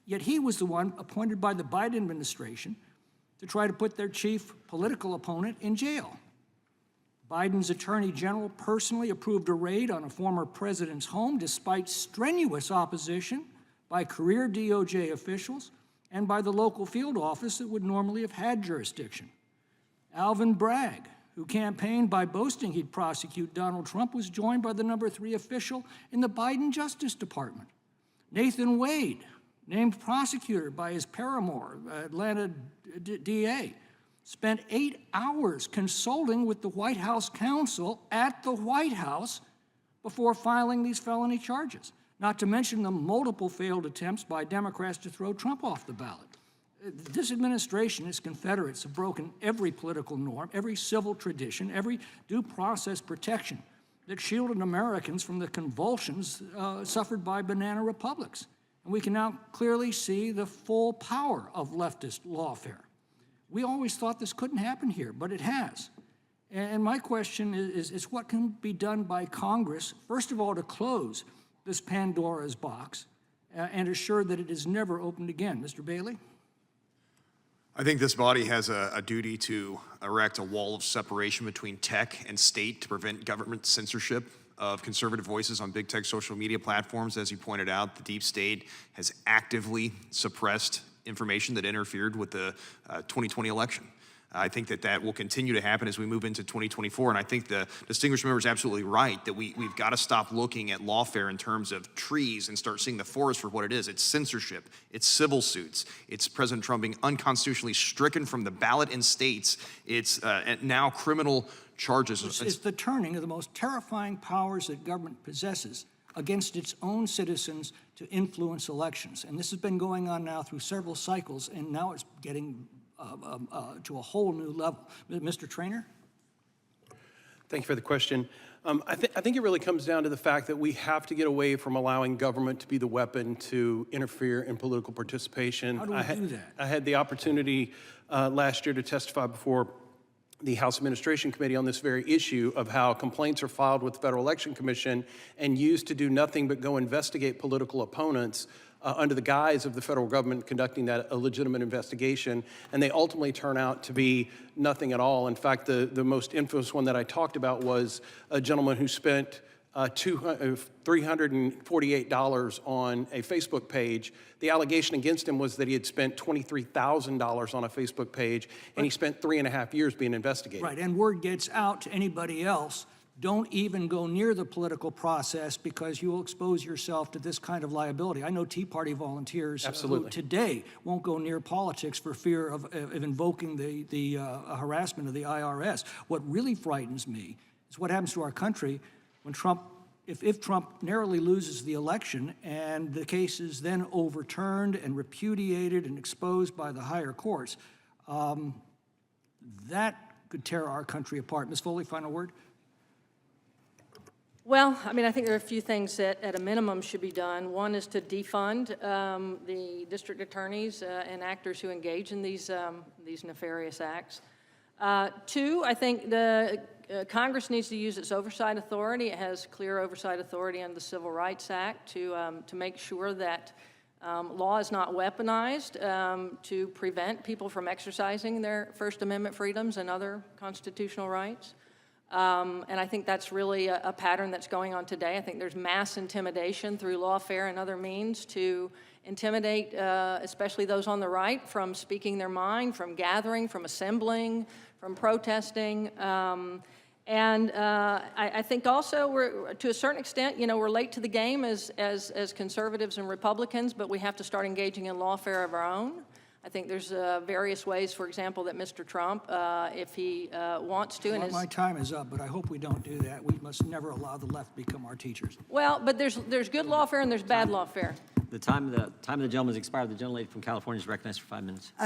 Yet he was the one appointed by the Biden administration to try to put their chief political opponent in jail. Biden's attorney general personally approved a raid on a former president's home despite strenuous opposition by career DOJ officials and by the local field office that would normally have had jurisdiction. Alvin Bragg, who campaigned by boasting he'd prosecute Donald Trump, was joined by the #3 official in the Biden Justice Department. Nathan Wade, named prosecutor by his paramour, Atlanta DA, spent 8 hours consulting with the White House counsel at the White House before filing these felony charges, not to mention the multiple failed attempts by Democrats to throw Trump off the ballot. This administration, its Confederates, have broken every political norm, every civil tradition, every due process protection that shielded Americans from the convulsions suffered by banana republics. And we can now clearly see the full power of leftist lawfare. We always thought this couldn't happen here, but it has. And my question is what can be done by Congress, first of all, to close this Pandora's box and assure that it is never opened again? Mr. Bailey? I think this body has a duty to erect a wall of separation between tech and state to prevent government censorship of conservative voices on big tech social media platforms. As you pointed out, the deep state has actively suppressed information that interfered with the 2020 election. I think that will continue to happen as we move into 2024. And I think the distinguished member is absolutely right that we've got to stop looking at lawfare in terms of trees and start seeing the forest for what it is. It's censorship, it's civil suits, it's President Trump being unconstitutionally stricken from the ballot in states, it's now criminal charges. It's the turning of the most terrifying powers that government possesses against its own citizens to influence elections. And this has been going on now through several cycles, and now it's getting to a whole new level. Mr. Traynor? Thank you for the question. I think it really comes down to the fact that we have to get away from allowing government to be the weapon to interfere in political participation. How do we do that? I had the opportunity last year to testify before the House Administration Committee on this very issue of how complaints are filed with the Federal Election Commission and used to do nothing but go investigate political opponents under the guise of the federal government conducting a legitimate investigation, and they ultimately turn out to be nothing at all. In fact, the most infamous one that I talked about was a gentleman who spent $348 on a Facebook page. The allegation against him was that he had spent $23,000 on a Facebook page, and he spent 3.5 years being investigated. Right, and word gets out to anybody else, don't even go near the political process because you will expose yourself to this kind of liability. I know Tea Party volunteers who today won't go near politics for fear of invoking the harassment of the IRS. What really frightens me is what happens to our country when Trump, if Trump narrowly loses the election and the case is then overturned and repudiated and exposed by the higher courts. That could tear our country apart. Ms. Foley, final word? Well, I mean, I think there are a few things that at a minimum should be done. One is to defund the district attorneys and actors who engage in these nefarious acts. Two, I think the Congress needs to use its oversight authority. It has clear oversight authority under the Civil Rights Act to make sure that law is not weaponized to prevent people from exercising their First Amendment freedoms and other constitutional rights. And I think that's really a pattern that's going on today. I think there's mass intimidation through lawfare and other means to intimidate, especially those on the right, from speaking their mind, from gathering, from assembling, from protesting. I think also we're, to a certain extent, we're late to the game as conservatives and Republicans, but we have to start engaging in lawfare of our own. I think there's various ways, for example, that Mr. Trump, if he wants to. Well, my time is up, but I hope we don't do that. We must never allow the left to become our teachers. Well, but there's good lawfare and there's bad lawfare. The time of the gentleman has expired. The gentlelady from California is recognized for 5 minutes.